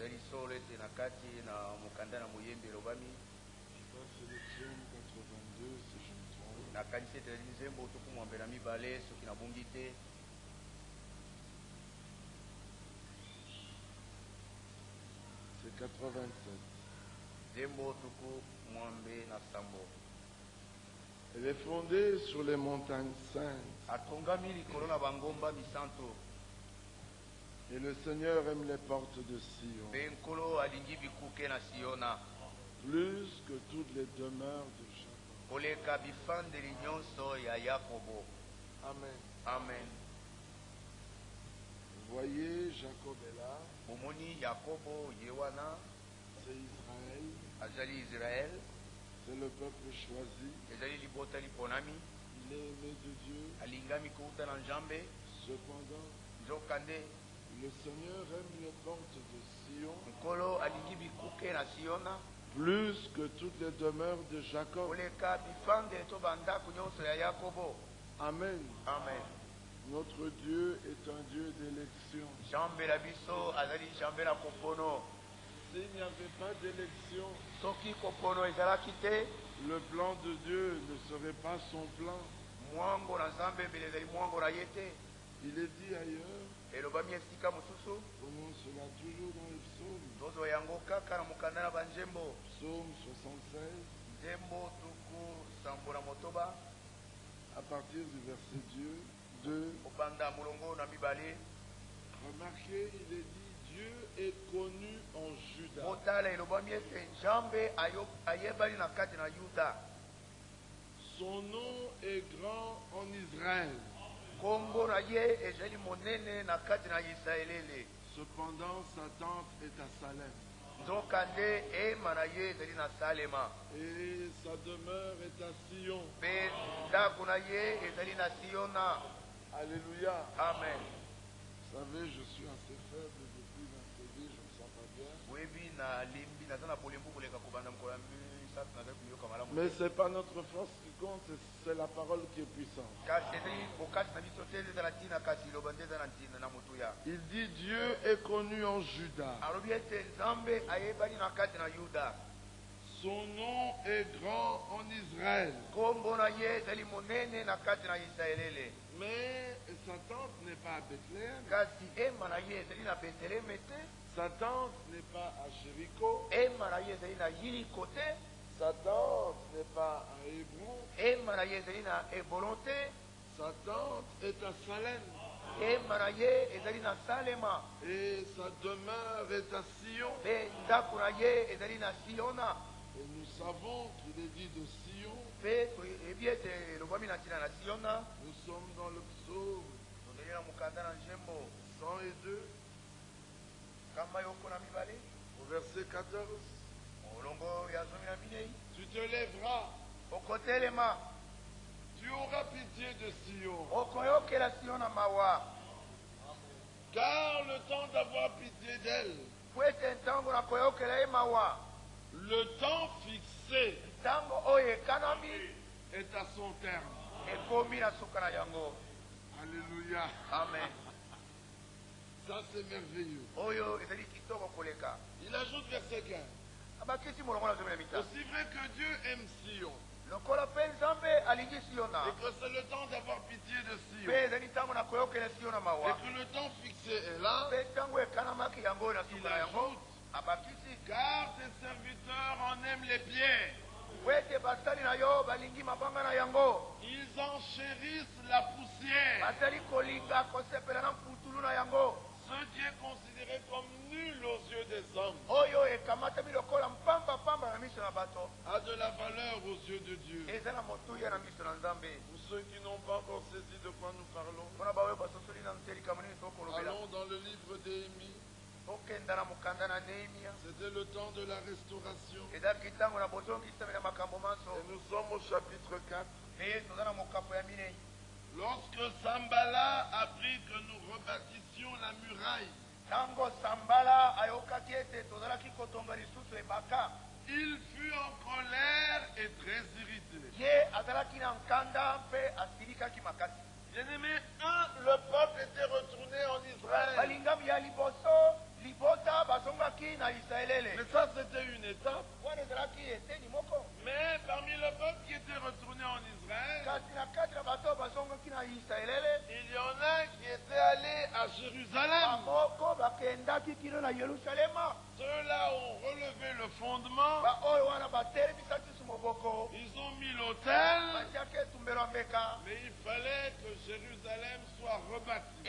ezali solo ete na kati na mokanda na moyembe elobami. C'est le psaume 82, si je me trompe. nakanisi ete ezali nzembo tuku mwambe na mibale soki nabungi te. C'est 87. Nzembo tuku mwambe na sambo. Elle est fondée sur les montagnes saintes. atongami likolo na bangomba misanto. Et le Seigneur aime les portes de Sion, mpe nkolo alingi bikuke na siona plus que toutes les demeures de Jacob. koleka bifandeli nyonso ya yakobo. Amen. Amen. Vous voyez, Jacob est là, bomoni yakobo ye wana c'est Israël, azali israel, c'est le peuple choisi, ezali libota liponami, il est aimé de Dieu. alingami kuuta na nzambe. Cependant, nzokande le Seigneur aime les portes de Sion, nkolo alingi bikuke na siona plus que toutes les demeures de Jacob. koleka bifandeli to bandako nyonso ya yakobo. Amen. Amen. Notre Dieu est un Dieu d'élection. nzambe na biso azali nzambe na kopono. S'il n'y avait pas d'élection, soki kopono ezalaki te, le plan de Dieu ne serait pas son plan. mwango na nzambe mbele ezali mwango na ye te. Il est dit ailleurs, elobami esika mosusu, prenons cela toujours dans les psaumes. tozwa yango kaka na mokanda na banzembo. Psaume 76, nzembo tuku sambo na motoba, à partir du verset 2, kobanda molongo na mibale. remarquez, il est dit, Dieu est connu en Juda. motala elobami ete nzambe ayebani na kati na yuda. Son nom est grand en Israël. kombo na ye ezali monene na kati na israelele. Cependant, sa tente est à Salem. nzokande ema na ye ezali na salema, Et sa demeure est à Sion. mpe ndako na ye ezali na siona. Alléluia. Amen. Vous savez, je suis assez faible depuis mercredi, je ne me sens pas bien. webi na limbi naza na bolembu koleka kobanda mokolo ya misato nazali koyoka malamu Mais te. ce n'est pas notre force qui compte, c'est la parole qui est puissante. kasi ezali bokasi na biso te ezala ntina, kasi liloba nde eza na ntina na motuya. Il dit Dieu est connu en Juda. alobi ete nzambe ayebani na kati na yuda. Son nom est grand en Israël. kombo na ye ezali monene na kati na israelele, Mais sa tente n'est pas à Bethléem. kasi ema na ye ezali na beteleme te, Sa tente n'est pas à Jéricho. ema na ye ezali na yiliko te, Sa tente n'est pas à Hébron. ema na ye ezali na ebolon te, Sa tente est à Salem. ema na ye ezali na salema, Et sa demeure est à Sion. mpe ndako na ye ezali na siona. Et nous savons qu'il est dit de Sion. mpe toyebi ete elobwami na ntina na siona. Nous sommes dans le psaume tozali na mokanda na nzembo 102, kamba yoko na mibale au verset 14. molongo ya zomi na minei. Tu te lèveras, okotelema, tu auras pitié de Sion. okoyokela siona mawa, Car le temps d'avoir pitié d'elle, po ete ntango na koyokela ye mawa, le temps fixé ntango oyo ekanami est à son terme. ekomi na suka na yango. Alléluia. Amen. Ça c'est merveilleux. oyo ezali kitoko koleka. Il ajoute verset 15. abakisi molongo na zomi na mitano. Aussi vrai que Dieu aime Sion, lokola mpe nzambe alingi siona, et que c'est le temps d'avoir pitié de mpe Sion, ezali ntango na koyokela siona et mawa, que le temps fixé est là, mpe ntango ekanamaki yango oyo na il suka na yango. ajoute, abakisi car tes serviteurs en aiment les pierres. po ete basali na yo balingi mabanga na yango, Ils en chérissent la poussière. bazali kolinga kosepela na mputulu na yango, Ce qui est considéré comme nul aux yeux des hommes oyo ekamatami lokola mpambapamba na miso na bato, a de la valeur aux yeux de Dieu. eza na motuya na miso na nzambe. Pour ceux qui n'ont pas encore saisi de quoi nous parlons, mpona baoyo basosoli na nte likambo nini tokolobela. allons dans le livre d'Éhémie. tokenda na mokanda na nehemia, C'était le temps de la restauration. ezalaki ntango na bozongisami na makambo manso, Et nous sommes au chapitre 4. mpe toza na mokapo ya minei. Lorsque Sambala apprit que nous rebâtissions la muraille, ntango sambala ayokaki ete tozalaki kotonga lisusu ebaka, il fut en colère et très irrité. ye azalaki na nkanda mpe asilikaki makasi. Bien-aimé, le peuple était retourné en Israël. balingami ya liboso libota Mais ça, c'était une étape. Mais parmi le peuple qui était retourné en Israël, il y en a qui étaient allés à Jérusalem. Ceux-là ont relevé le fondement. Ils ont mis l'autel. Mais il fallait que Jérusalem soit rebâtie.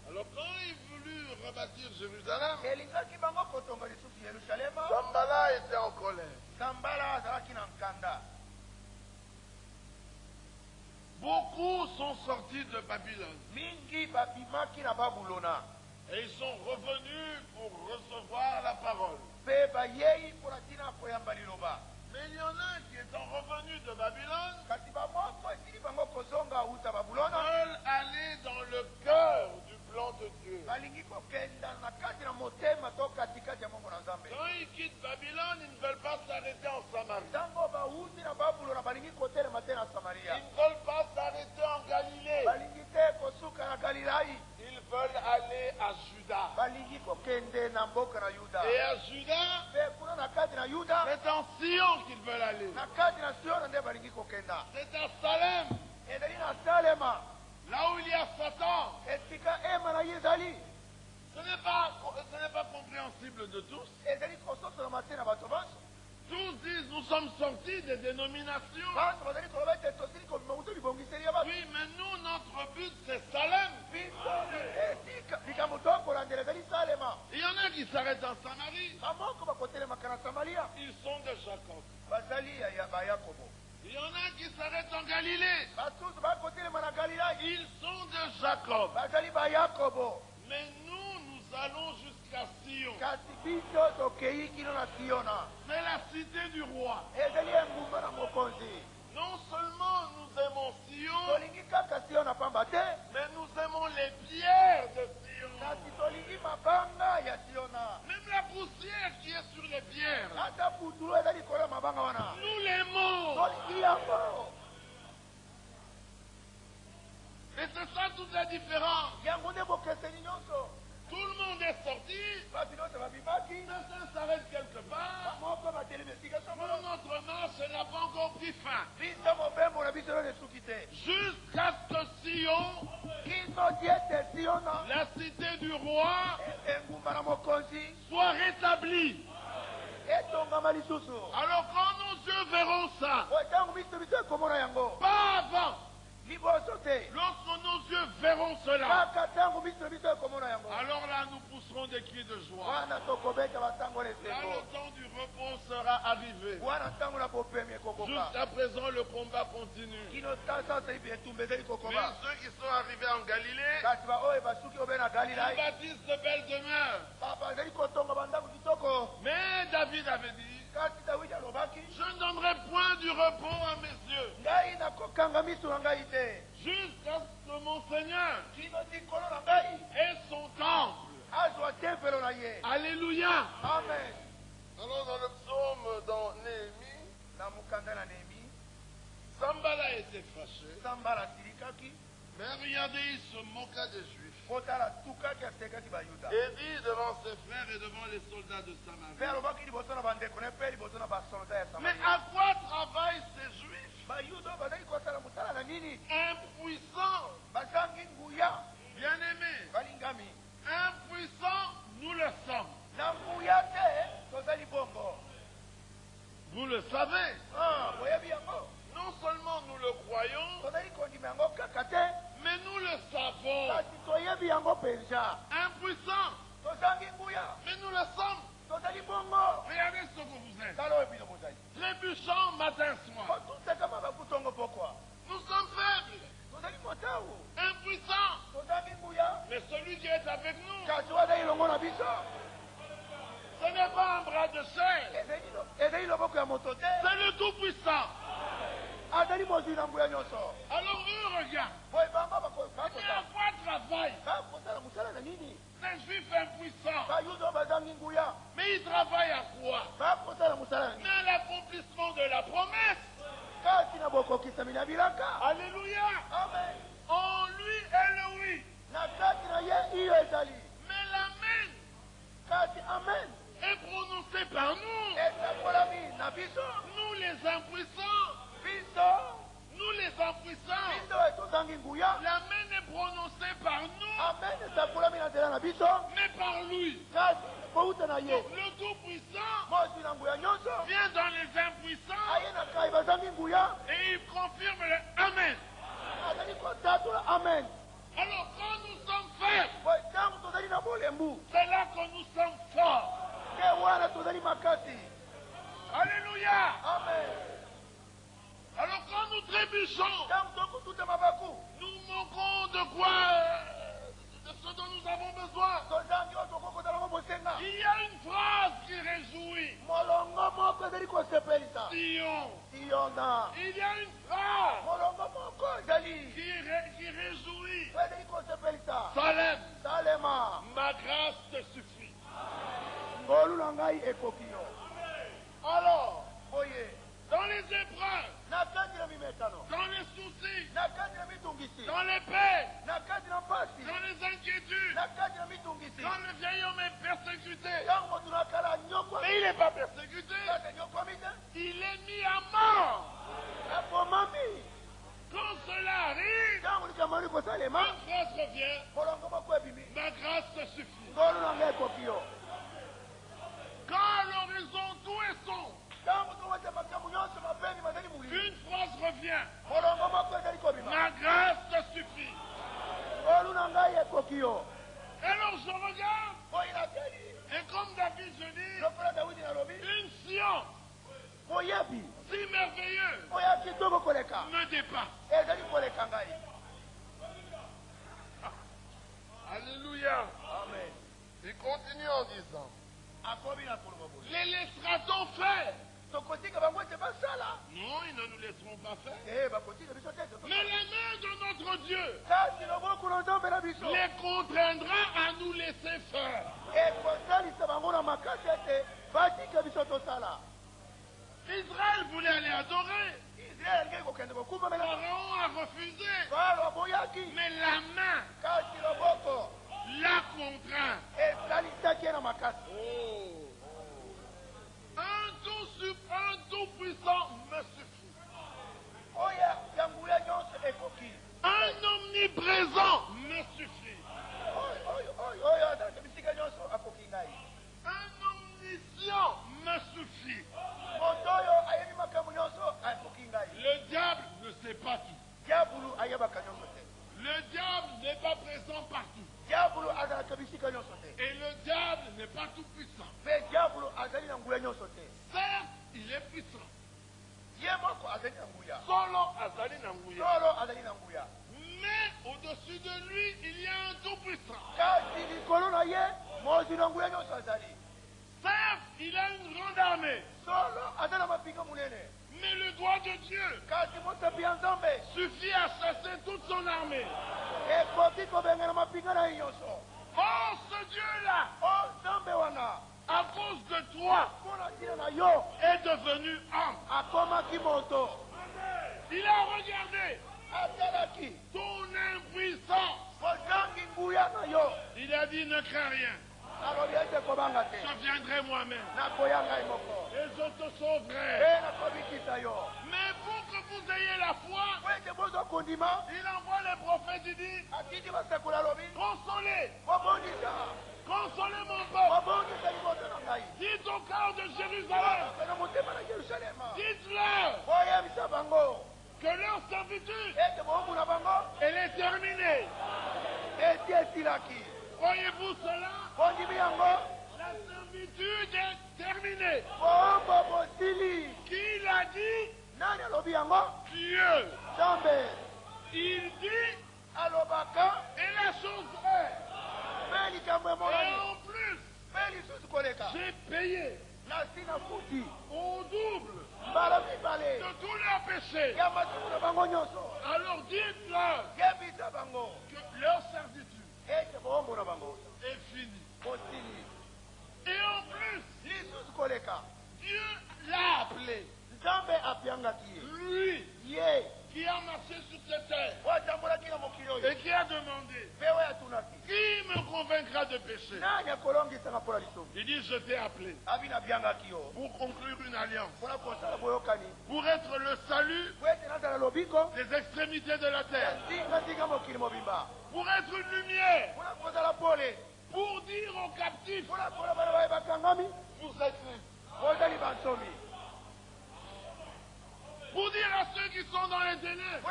Alors quand il voulut rebâtir Jérusalem, Sambala était en colère. Beaucoup sont sortis de Babylone. Et ils sont revenus pour recevoir la parole. Mais il y en a qui étant revenus de Babylone veulent aller dans le cœur du plan de Dieu. Quand ils quittent Babylone, ils ne veulent pas s'arrêter en Samarie. Ils ne veulent pas s'arrêter en Galilée. Ils veulent aller à Juda. Et à Juda, c'est en Sion qu'ils veulent aller. C'est à Salem, là où il y a Satan. Ce n'est pas compréhensible de tous. Tous disent nous sommes sortis des dénominations. Oui, mais nous, notre but, c'est Salem. Il y en a qui s'arrêtent en Samarie. Ils sont de Jacob. Il y en a qui s'arrêtent en Galilée. Ils sont de Jacob. Mais nous allons jusqu'à Sion. C'est la cité du roi. Non seulement nous aimons Sion, mais nous aimons les pierres de Sion. Même la poussière qui est sur les pierres, nous l'aimons. Et c'est ça toute la différence. Tout le monde est sorti, certains s'arrêtent quelque part. Nous, notre marche n'a pas encore pris fin. Jusqu'à ce que Sion, la cité du roi, soit rétablie. Alors quand nos yeux verront ça, pas avant, lorsque nos yeux verront cela, alors là nous pousserons des cris de joie. Là le temps du repos sera arrivé. Jusqu'à présent le combat continue. Mais ceux qui sont arrivés en Galilée, ils bâtissent de belles demeures. Mais David avait dit, je ne donnerai point du repos à mes yeux jusqu'à ce que mon Seigneur ait son temple. Alléluia. Amen. Alors dans le psaume dans Néhémie, Sambala était fâché. Mais regardez, il se moqua des Juifs. Et dit devant ses frères et devant les soldats de Samarie, mais à quoi travaillent ces Juifs impuissants? Bien-aimés, impuissants, nous le sommes. Vous le savez. Non seulement nous le croyons, mais nous le savons. Impuissants, mais nous le sommes. Regardez ce que vous êtes. Trébuchant matin soir. Nous sommes faibles, impuissants, mais celui qui est avec nous, ce n'est pas un bras de chair, c'est le Tout-Puissant. Alors eux regardent. Mais à quoi travaillent ces Juifs impuissants? Mais ils travaillent à quoi? Mais à l'accomplissement de la promesse. Alléluia. En lui est le oui. Amen. est prononcé par nous. Nous les impuissants. Nous les impuissants. L'amen est prononcé par nous. Mais par lui. Donc, le Tout-Puissant vient dans les impuissants et il confirme le Amen. Alors quand nous sommes faibles, c'est là que nous sommes forts. Alléluia. Alors quand nous trébuchons, nous manquons de quoi, de ce dont nous avons besoin. Il y a une phrase qui réjouit. Sion. Il y a une phrase qui réjouit. Salem. Ma grâce te suffit. Alors, dans les épreuves, dans les soucis, dans les peines, dans les inquiétudes, quand le vieil homme est persécuté, mais il n'est pas persécuté, il est mis à mort. Quand cela arrive, une phrase revient, ma grâce te suffit. Quand à l'horizon tout est sombre, une phrase revient, ma grâce te suffit. Alors je regarde, et comme David je dis, une Sion si merveilleuse me dépasse. Alléluia. Amen. Il continue en disant, les laissera-t-on faire? Non, ils ne nous laisseront pas faire. Mais la main de notre Dieu les contraindra à nous laisser faire. Israël voulait aller adorer. Pharaon a refusé. Mais la main l'a contraint. Un tout puissant me suffit. Un omniprésent me suffit. Un omniscient me suffit. Le diable ne sait pas tout. Le diable n'est pas présent partout. Et le diable n'est pas tout puissant. Certes, il est puissant. Solo azali nanguya. Mais au-dessus de lui, il y a un tout puissant. Certes, il a une grande armée. Mais le doigt de Dieu suffit à chasser toute son armée. Oh, ce Dieu-là, à cause de toi, est devenu homme. Il a regardé ton impuissance. Il a dit, ne crains rien. Je viendrai moi-même. Et je te sauverai. Mais pour que vous ayez la foi, il envoie les prophètes, il dit, consolez. Consolez mon peuple. Dites au cœur de Jérusalem. Dites-leur que leur servitude, elle est terminée. Croyez-vous cela? La servitude est terminée. Qui l'a dit? Dieu. Il dit, et la chose est. Et en plus, j'ai payé au double de tous leurs péchés. Alors dites-leur que leur servitude est finie. Et en plus, Dieu l'a appelé. Lui qui a marché sur cette terre et qui a demandé, qui me convainc convaincra de péché? Il dit, je t'ai appelé pour conclure une alliance, pour être le salut des extrémités de la terre, pour être une lumière, pour dire aux captifs, vous êtes libres. Pour dire à ceux qui sont dans les ténèbres,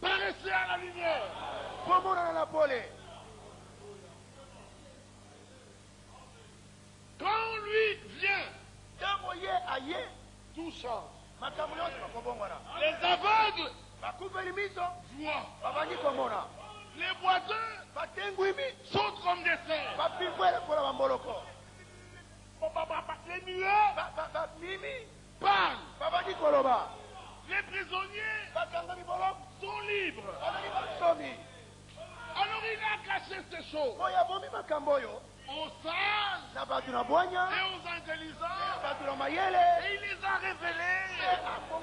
paraissez à la lumière. Quand lui vient, tout change. Les aveugles voient. Les boiteux sautent comme des cerfs. Les muets parlent. Les prisonniers sont libres. Alors il a caché ces choses aux sages et aux intelligents, et il les a révélés aux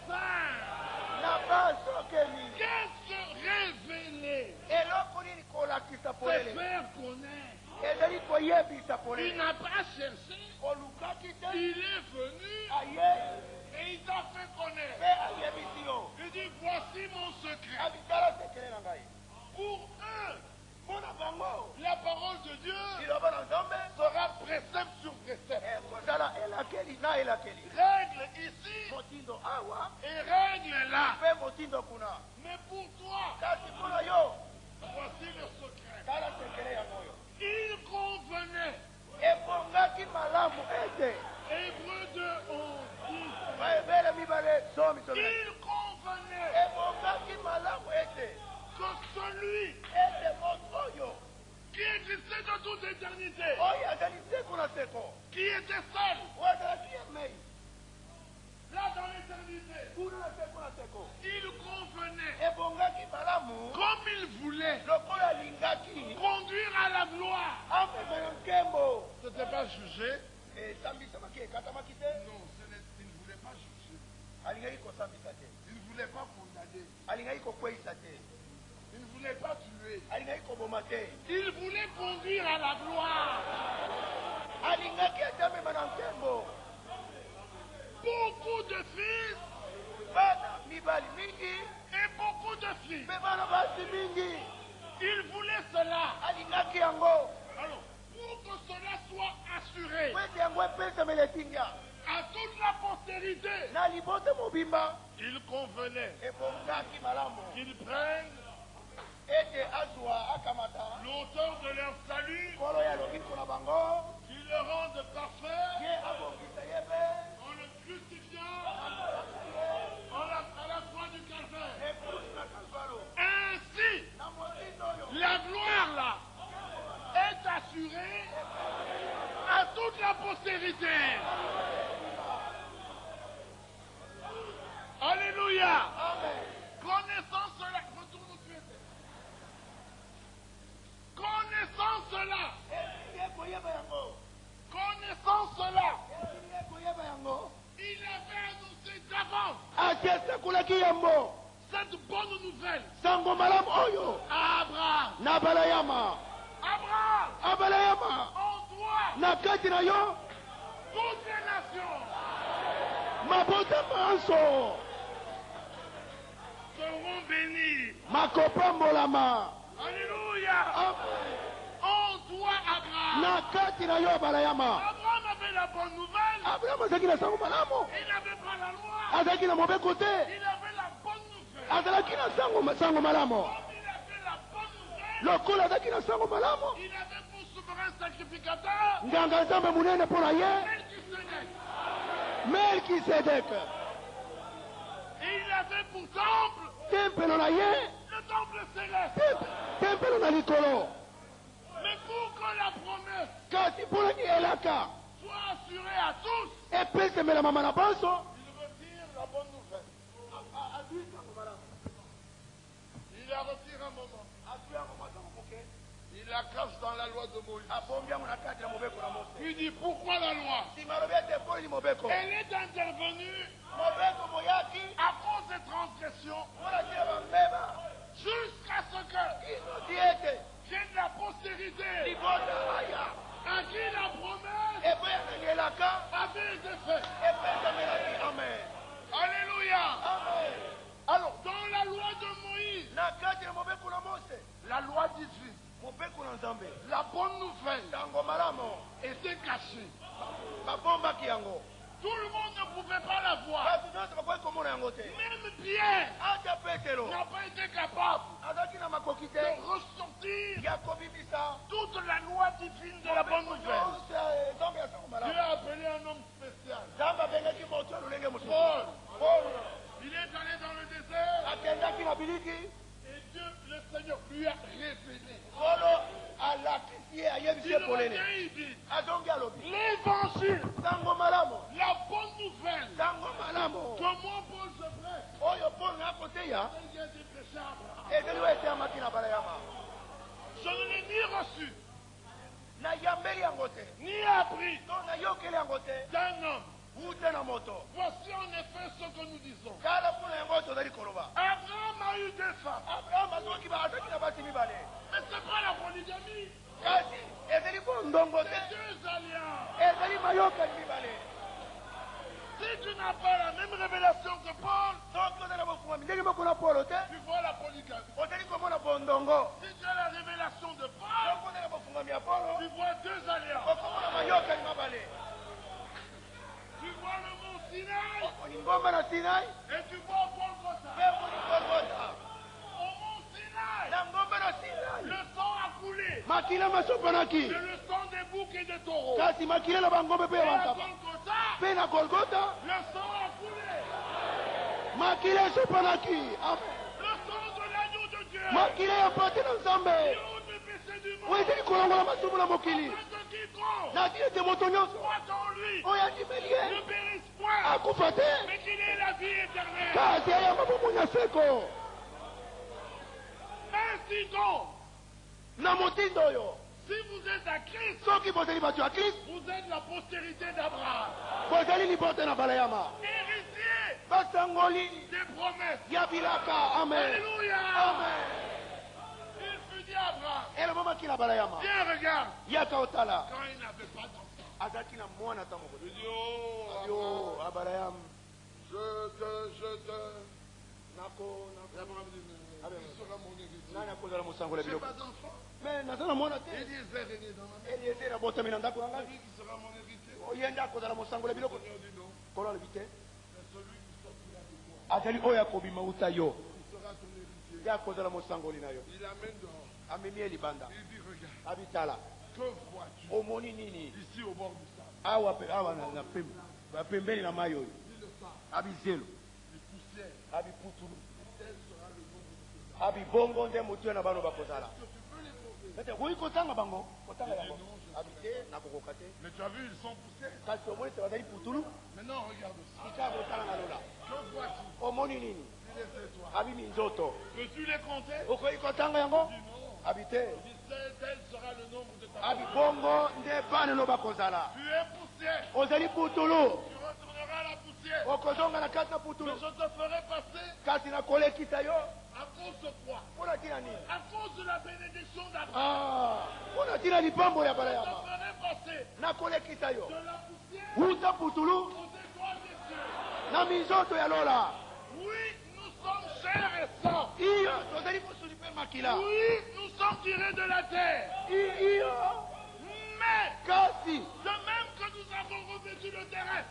saints. Qu'est-ce que révéler? C'est faire connaître. Il n'a pas cherché. Il est venu et il t'a fait connaître. Il dit, voici mon secret. Pour eux, la parole de Dieu sera précepte sur précepte. Règle ici et règle là. Mais pour toi, voici le secret. Il convenait. Hébreux 2, 11, 10. Il convenait que celui qui existait de toute éternité, qui était seul, là dans l'éternité, il convenait, comme il voulait, conduire à la gloire. Ce n'était pas jugé. Non, il ne voulait pas juger. Il ne voulait pas condamner. Il ne voulait pas tuer. Il voulait conduire à la gloire. Beaucoup de fils et beaucoup de filles. Il voulait cela. Alors, pour que cela soit assuré à toute la postérité, il convenait qu'ils prennent l'auteur de leur salut, qui le rende parfait en le crucifiant à la croix du calvaire. Ainsi, la gloire là est assurée à toute la postérité. Alléluia. Connaissant cela, retourne où tu étais. Connaissant cela, il avait annoncé d'avance cette bonne nouvelle à Abraham. Abraham, en toi, toutes les nations seront bénies. Alléluia. En toi, Abraham. Abraham avait la bonne nouvelle. Il n'avait pas la loi. Il avait la bonne nouvelle. Il avait la bonne nouvelle. Il avait pour souverain sacrificateur Melchisedec. Et il avait pour temple le temple céleste. Mais pour que la promesse soit assurée à tous, il retire la bonne nouvelle. Il la retire un moment. Il la cache dans la loi de Moïse. Il dit pourquoi la loi? Elle est intervenue à cause des transgressions jusqu'à ce que La bonne nouvelle était cachée. Tout le monde ne pouvait pas la voir. Même Pierre n'a pas été capable de ressortir toute la loi divine de la bonne nouvelle. Dieu a appelé un homme spécial. Paul. Il est allé dans le désert. Et Dieu, le Seigneur, lui a révélé. Il revient, il dit, l'évangile, la bonne nouvelle, que moi, Paul, je prêche, il a été prêché à Abraham. Je ne l'ai ni reçu, ni appris d'un homme. Voici en effet ce que nous disons. Abraham a eu deux femmes. Mais ce n'est pas la polygamie. C'est deux alliances. Si tu n'as pas la même révélation que Paul, tu vois la polygamie. Si tu as la révélation de Paul, tu vois deux alliances. Tu vois le mont Sinaï et tu vois Golgotha. Au mont Sinaï, le sang a coulé. C'est le sang des boucs et des taureaux. Et à Golgotha, le sang a coulé. Le sang de l'agneau de Dieu. Qui ôte le péché du monde. Croit en lui. Ne périsse point. Mais qu'il ait la vie éternelle. Ainsi donc, si vous êtes à Christ, vous êtes la postérité d'Abraham. Héritier des promesses. Alléluia. Il fut dit à Abraham, viens regarde, quand il n'avait pas d'enfant. Il dit, oh Abraham, je te. Abraham dit, il sera mon héritier. Je n'ai pas d'enfant. Il dit, Zér est né dans ma maison. Lui qui sera mon héritier. Le Seigneur dit non. Mais celui qui sortira de toi, il sera ton héritier. Il amène dehors. Il dit, regarde. Que vois-tu ici au bord du sable? Dis le sable. Du poussière. Tel sera le nom de ton Est-ce que tu peux les mais tu as vu, ils sont poussés. Maintenant, regarde ça. Que vois-tu? Peux-tu les compter? Il dit non. Il dit, tel sera le nombre de ta poussière. Tu es poussière. Tu retourneras à la poussière. Mais je te ferai passer. À cause de quoi? À cause de la bénédiction d'Abraham. Je te ferai passer de la poussière aux étoiles des cieux. Oui, nous sommes chers et sang. Oui, nous sommes tirés de la terre. Mais, de même que nous avons revêtu le terrestre,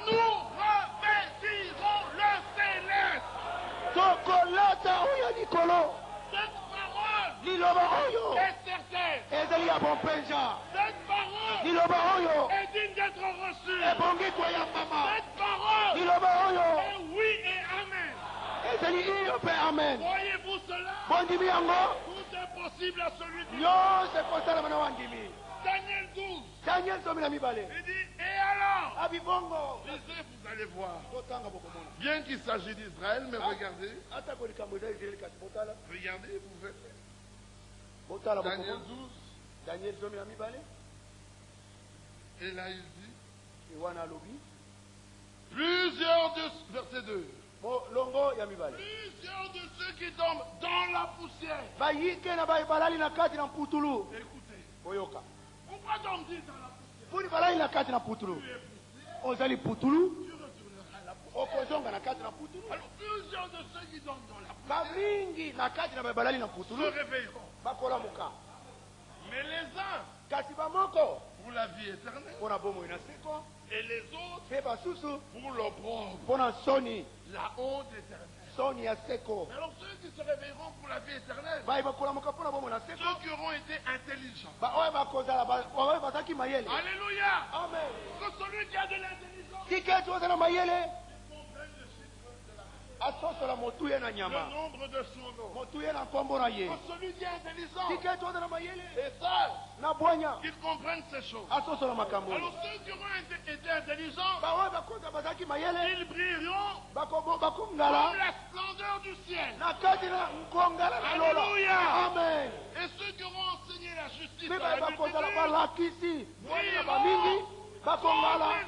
nous revêtirons le céleste. Cette parole est certaine. Cette parole est digne d'être reçue. Cette parole est oui et amen. Voyez-vous cela? Tout est possible à celui qui Daniel 12. Il dit, et alors? Lisez, vous allez voir. Bien qu'il s'agisse d'Israël, mais regardez. Regardez, vous verrez. Daniel 12. Et là, il dit, plusieurs de... Verset 2. Plusieurs de ceux qui tombent dans la poussière. Écoutez. Pourquoi tombe-t-il dans la poussière? Tu es poussière. Tu retourneras à la poussière. Alors plusieurs de ceux qui dorment dans la poussière se réveilleront. Mais les uns pour la vie éternelle et les autres pour l'opprobre, la honte éternelle. Alors ceux qui se réveilleront pour la vie éternelle, ceux qui auront été intelligents. Alléluia. Amen. Que celui qui a de l'intelligence le nombre de son nom. Que celui qui est intelligent et sage, qu'il comprenne ces choses. Alors ceux qui auront été intelligents, ils brilleront comme la splendeur du ciel. Alléluia. Amen. Et ceux qui auront enseigné la justice à la multitude brilleront comme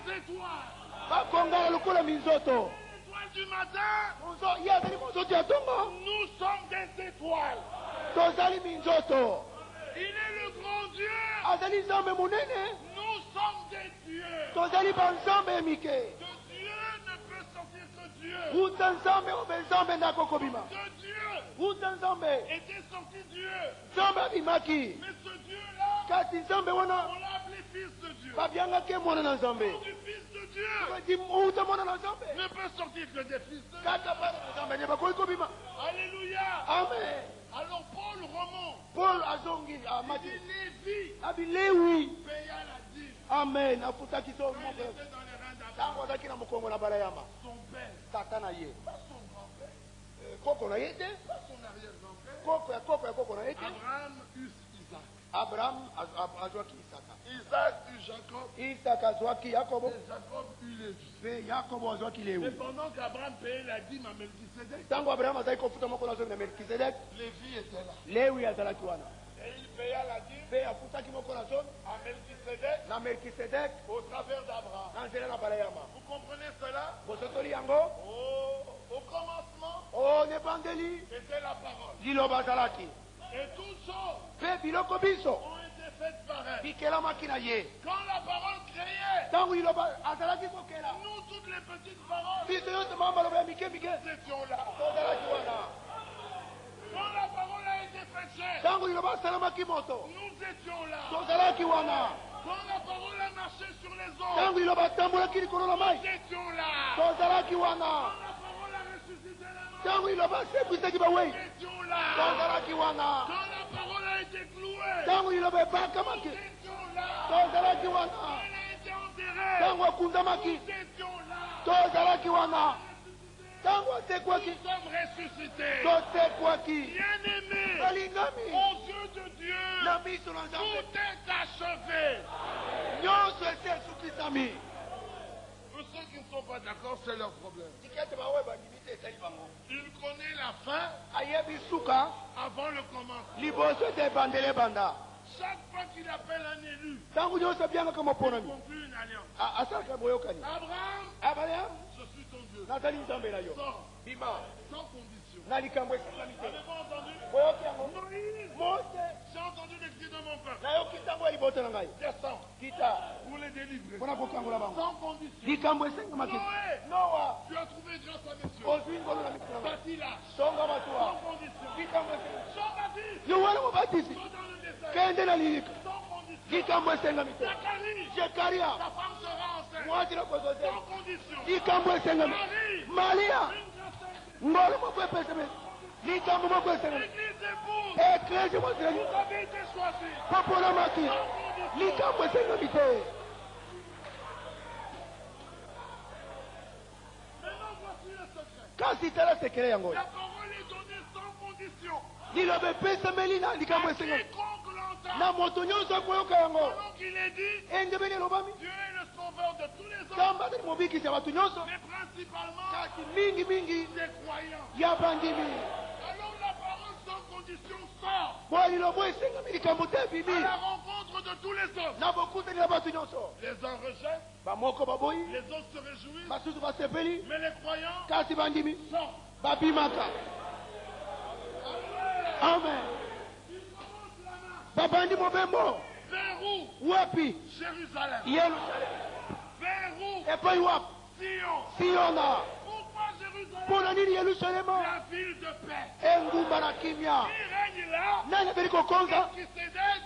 les étoiles. L'étoile du matin, nous sommes des étoiles. Il est le grand Dieu. Nous sommes des dieux. De Dieu ne peut sortir que Dieu. De Dieu était sorti Dieu. Mais ce Dieu-là, on l'a appelé Fils de Dieu. Du Fils de Dieu ne peut sortir que des fils de Dieu. Alléluia. Amen. Alors Paul remonte. Paul azongi Il dit Lévi paya la dîme. Amen. Quand il était dans les reins d'Abraham, son père, pas son grand-père, pas son arrière-grand-père, Abraham eut Isaac. Isaac eut Jacob. Et Jacob eut Lévi. Et pendant qu'Abraham payait la dîme à Melchisedec, Lévi était là. Et il paya la dîme à Melchisedec au travers d'Abraham. Vous comprenez cela? Au commencement, c'était la parole. Et toutes choses ont été faites par elle. Quand la parole créait, nous toutes les petites paroles, nous étions là. Quand la parole a été faite chair, nous étions là. Quand la parole a marché sur les eaux, nous étions là. Quand la parole a ressuscité la mort, nous étions là. Quand la parole a été clouée, nous étions là. Quand elle a été enterrée, nous étions là. Nous sommes ressuscités. Bien-aimés, aux yeux de Dieu, tout est achevé. Pour ceux qui ne sont pas d'accord, c'est leur problème. Il connaît la fin avant le commencement. Chaque fois qu'il appelle un élu, il conclut une alliance. Abraham, je suis ton Dieu. Sors, sans condition. Avez-vous entendu? Moïse, j'ai entendu les cris de mon peuple. Descends pour les délivrer. Sans condition. Noé, tu as trouvé grâce à mes yeux. Bâtis là. Sans condition. Jean-Baptiste, dans le désert. Sans condition. Zacharie, ta femme sera enceinte. Sans condition. Maria, Église épouse, vous avez été choisis. Sans condition. Maintenant voici le secret. La parole est donnée sans condition. Quiconque l'entend, pendant qu'il est dit, Dieu est le sauveur de tous les hommes, mais principalement des croyants. Alors la parole sans condition sort à la rencontre de tous les hommes. Les uns rejettent, les autres se réjouissent, mais les croyants sortent. Amen. Ils commencent la main. Babandi mobembo. Vers où? Wapi? Jérusalem. Yerusalem. Vers où? Epai wapi? Sion. Siona. Où Pona nini Yerusalem? La ville de paix. Engumba na kimia. Qui règne là? Nani abeliko konza?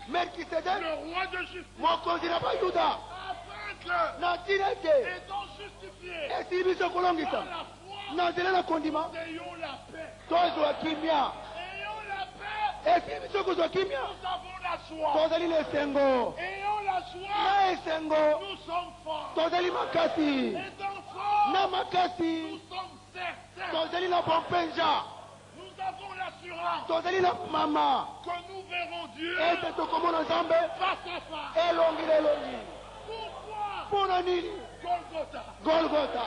Melkisedek. Le roi de justice. Mokonzi na Bayuda. Afin que, Na tinete. étant justifiés Esi biso kolongisa. par la foi, Na nzela na kondima. ayons la paix. Tozwa kimia. Ayons la paix. Esi biso kozwa kimia. Nous avons la joie. Tozali na esengo. Ayons la joie. Na esengo. Nous sommes forts. Tozali makasi. Étant forts, Na nous makasi. sommes certains. Tozali na bompenza. Nous avons l'assurance Tozali na mama. que nous verrons Dieu Ete tokomona Nzambe. face à face. Elongi na elongi. Pourquoi Pona nini? Golgotha? Golgotha.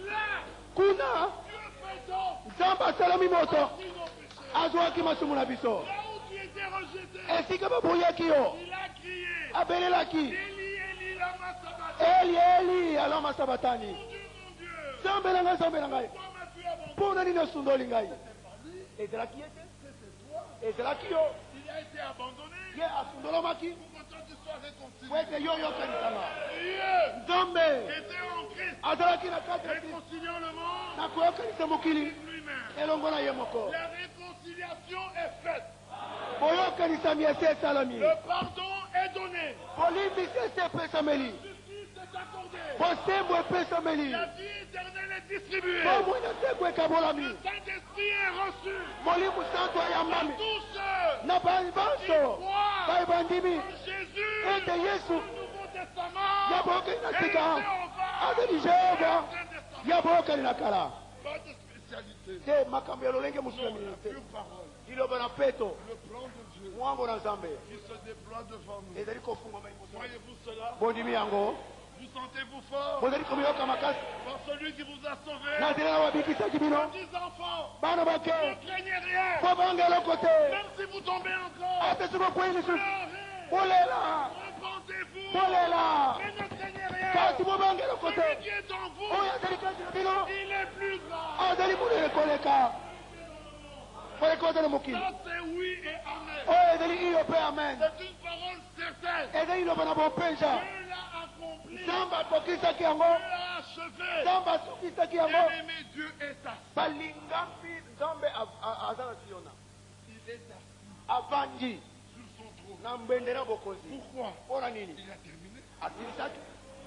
Là, Kuna Dieu fait donc Nzambe asalami moto. partie nos péchés. Azwaki masumu na biso. Là où tu étais rejeté, Esika baboyaki yo. il a crié. Abelelaki. Eli, Eli, lama sabachthani. Eli Eli alama sabatani. Mon Dieu, Nzambe na ngai, Nzambe na ngai. pourquoi m'as-tu abandonné? Pona nini osundoli ngai? Ezalaki ete? Ezalaki yo. Il a été abandonné Ye asundolomaki. pour que toi tu sois réconcilié. Wete yo yokanisama. Dieu Nzambe était en Christ, azalaki na kati ya Kristo. réconciliant le monde Na koyokanisa mokili lui-même. elongo na ye moko. La réconciliation est faite. Boyokanisami esi esalami. Le pardon est donné. Bolimbisi esi epesameli. Justice est accordée. Bosembo epesameli. La vie éternelle est distribuée. Bomoi na seko ekabolami. Le Saint-Esprit est reçu. Molimo santo Par ayambami. tous ceux Na banso bai bandimi en Jésus, ete Yesu le Nouveau Testament, ya boyokani na et le sika Jéhovah, azali Jehova Ancien Testament. ya boyokani na kala Pas de spécialité. te makambo ya lolenge mosusu ya Non, mingi la te pure parole. liloba na peto Le plan de Dieu mwango na Nzambe qui se déploie devant nous. ezali kofungama liboso. Voyez-vous cela? bondimi yango Vous sentez-vous fort bozali komiyoka makasi par celui qui vous a sauvé? na nzela na babikisaki bino Petits enfants, bana ne bake craignez rien. po banga eloko te Même si vous tombez encore, ate soki okwei lisusu pleurez, bolela repentez-vous, bolela mais ne craignez rien. kasi bobanga eloko te Celui qui est en vous, oyo azali kati na bino il est plus grand. azali munene koleka koleka na mokili Ça c'est oui et amen. oyo ezali iyo mpe amen C'est une parole certaine. ezali liloba na bompenza Dieu l'a accompli. Dieu nzambe atokisaki yango l'a achevé. nzambe asukisaki yango Bien-aimé, Dieu est assis. balingami nzambe aza na siona Il est assis avandi sur son trône. na mbende na bokonzi Pourquoi? mpona nini Il a terminé. asilisaki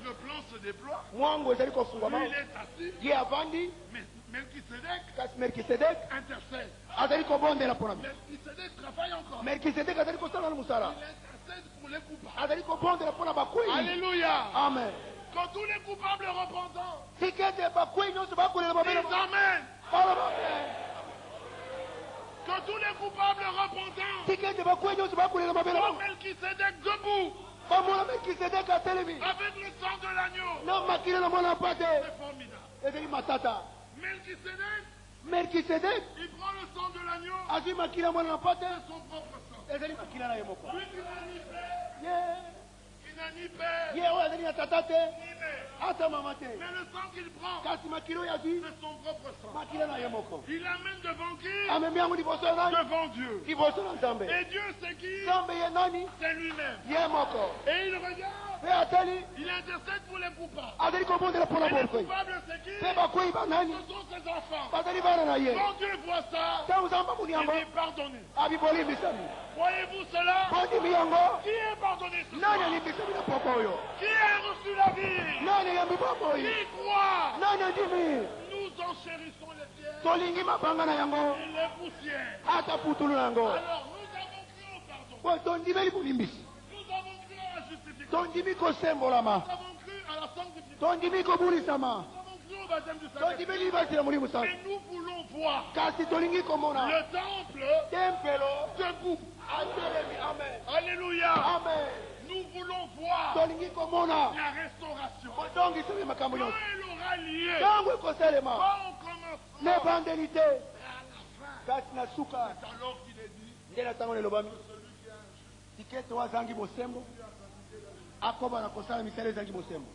Le plan se déploie. mwango ezali Lui, kofungwama il est assis. ye avandi Mais Melchisedec kasi melkisedek intercède. azali kobondela mpona bino Melchisedec travaille encore. melkisedek azali kosala na mosala Il intercède pour les coupables. azali kobondela mpona bakwei Alléluia. amen Quand tous les coupables repentants tika ete bakwei nyonso bakolela disent mabele Amen. baloba amen Quand tous les coupables repentants tika ete bakwei nyonso bakolela mabele voient Melchisedec debout bamona melkisedek atelemi avec le sang de l'agneau. na makila na mwana mpa te C'est formidable. ezali matata Melchisedec, melkisedek il prend le sang de l'agneau, azwi makila mwana na mpa te son propre sang. ezali makila na ye moko Lui qui n'a ni père, ye qui n'a ni père, ye oyo azali na tata te ni mère. ata mama te Mais le sang qu'il prend, kasi makila oyo azwi c'est son propre sang. makila na ye moko Il l'amène devant qui? amemi yango liboso ya nani Devant Dieu. liboso na nzambe Et Dieu c'est qui? nzambe ye nani C'est lui-même. ye moko Et il regarde, mpe atali il intercède pour les coupables. azali kobondela mpona Et les bokwei coupables c'est qui? mpe bakwei banani Ce sont ses enfants. bazali bana na ye Quand Dieu voit ça, ntango nzambe amoni il yango dit pardonnez. abibolimbisami Voyez-vous cela? bondimi yango Qui est pardonné ce nani soir? alimbisami na poko oyo Qui a reçu la vie? nani ayambi bomoi Qui croit? nani andimi Nous enchérissons les pierres tolingi mabanga na yango et les poussières. ata putulu na yango Alors nous avons cru au pardon. po tondimeli bolimbisi Nous avons cru à la justification. tondimi kosembolama Nous avons cru à la sanctification. tondimi kobulisama Nous avons cru au baptême du Saint-Esprit. tondimeli libasi na molimo santu Et nous voulons voir kasi tolingi komona le temple tempelo debout. atelemi amen Alléluia. amen Nous voulons voir tolingi komona la restauration. kodongisami makambo Quand nyonso elle aura lieu, ntango ekosalema pas au commencement, na ebandeli te mais à la fin. kasi na suka C'est alors qu'il est dit, nde na ntango nelobami tikete oyo azangi bosembo akoba na kosala misala ezangi bosembo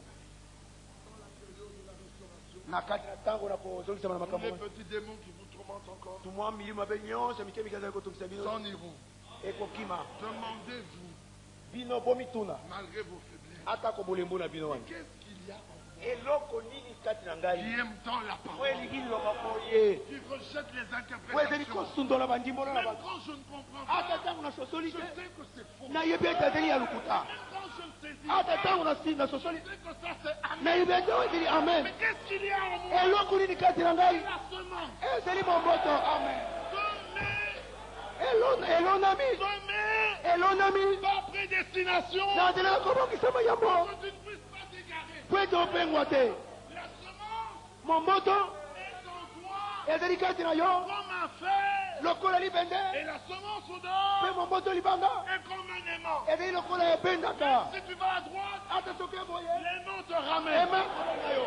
na kati na ntango na kozongisama na makambo les wana petits démons qui vous tourmentent encore, tumwa milimo mabe nyonso mike mike azali kotungisa bino s'en iront. ekokima Demandez-vous, bino bomituna malgré vos faiblesses, ata ko bolembo na bino wana qu'est-ce qu'il y a en vous? eloko nini kati na ngai qui aime tant la po parole, elingi liloba moye qui rejette les po ezali interprétations. kosundola bandimbola na Même bato quand je ne comprends ata pas, ntango nasosoli je te sais que c'est faux. nayebi ete ezali ya lokuta Même quand je ne saisis ata pas, ntango je nasosoli sais que ça c'est amen. nayebi ete o ezali amen Mais qu'est-ce qu'il y a en moi? eloko nini kati na ngai La semence. ezali momboto amen Semez, elonami semez, elonami par prédestination, na nzela ya kobongisama yango que tu ne puisses pas t'égarer. po ete opengwa te La semence momboto est en toi ezali kati na yo comme un fer, lokola libende et la semence au mpe dehors momboto libanda est comme un aimant. ezali lokola ebendaka Si tu vas à droite, ata soki eboye l'aimant te ramène. emakolo na yo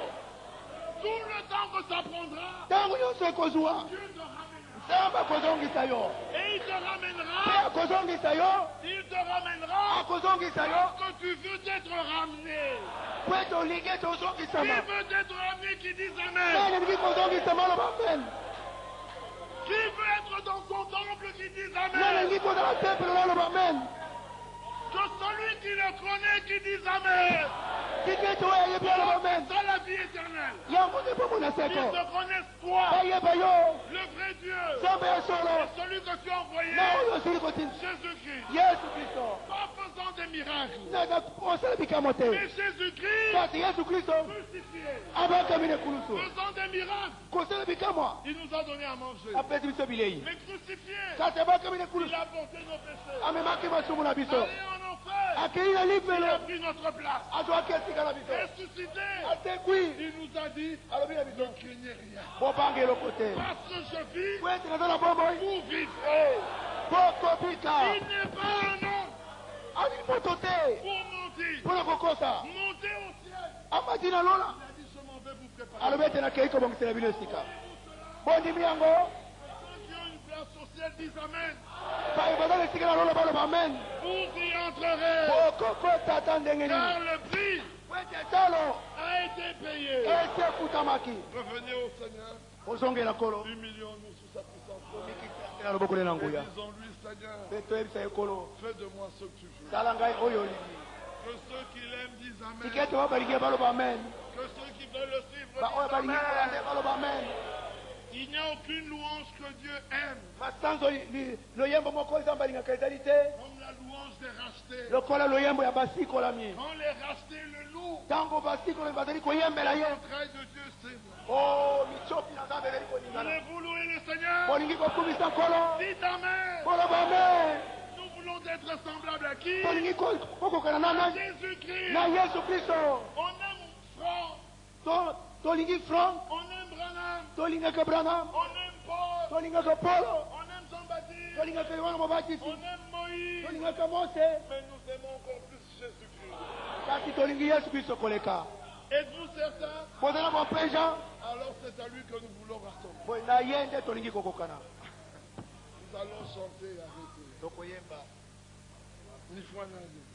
Tout le temps que ça prendra, ntango nyonso ekozwa Dieu te ramènera. nzambe akozongisa yo Et il te mpe ramènera, akozongisa yo il te ramènera akozongisa yo que tu veux être ramené. po ete olingi ete Qui ozongisama veut être ramené qui dit Amen. nani elingi kozongisama aloba amen Qui veut être dans son temple qui dit nani Amen. elingi kozala temple na aloba amen Que celui qui le connaît qui dit Amen. tiki ete oyo ayebi aloba amen C'est la vie éternelle. yango nde bomona Qu'ils seko te connaissent toi, bayeba yo le vrai Dieu, nzambe ya solo celui que tu as envoyé, na oyo osili kotinda Jésus-Christ. yesu kristo Pas faisant des miracles, naza osala bikamo te mais Jésus-Christ kasi yesu kristo crucifié, abakami na ekulusu faisant des miracles. kosala bikamwa Il nous a donné à manger. apesi biso bilei Mais crucifié, kasi abakami na il ekulusu a porté nos péchés. amemaki masumu na biso Allé en enfer, akei na il lifelo a pris notre place. azwaki esika na biso Ressuscité, atekwi il nous a dit, alobi na ne biso craignez rien. bobanga eloko te Parce que je vis po ete naza na bomoi pour vivre. po kobika Il n'est pas un homme ali moto te pour mentir. mpona kokosa Montez au ciel. amati na lola Il a dit, je m'en vais vous préparer. alobi ete nakei kobongisela bino esika bondimi yango Ceux qui ont une place au ciel disent Amen. baye baza na esika na lola baloba amen Vous y entrerez. bokokota ata ndenge Car nini le prix po ete talo a été payé. esi ekutamaki Revenez au Seigneur. ozongela kolo Humilions-nous sous sa puissance. na loboko na nguya Disons-lui, Seigneur, mpe toyebisa ye kolo fais de moi ce que tu veux. tala ngai oyo olingi Que ceux qui l'aiment disent Amen. tiki ete oyo balingi baloba amen Que ceux qui veulent le suivre baoyo disent balingi kolande Amen. baloba amen Il n'y a aucune louange que Dieu aime, masanzo loyembo moko nzambe alingaka ezali te comme la louange des rachetés. lokola loyembo ya basikolami Quand les rachetés le louent, ntango basikolami bazali koyembela ye l'entraille de Dieu c'est moi. o michopi na nzambe ezali koningana Voulez-vous louer le Seigneur? bolingi kokumisa nkolo Dites Amen. boloba amen Nous voulons être semblables à qui? tolingi kokokana na Jésus-Christ. yesu kristo On aime Franck, tolingi frank on aime Branham, tolingaka branham on aime Paul, tolingaka polo on aime Jean-Baptiste, tolingaka yohana mobatisi on aime Moïse, tolingaka mose mais nous aimons encore plus Jésus-Christ. kasi tolingi yesu kristo koleka Êtes-vous certain? bozala bopeja Alors c'est à lui que nous voulons ressembler. boye na ye nde tolingi kokokana Nous allons chanter et arrêter. tokoyemba Ni foi, ni rien.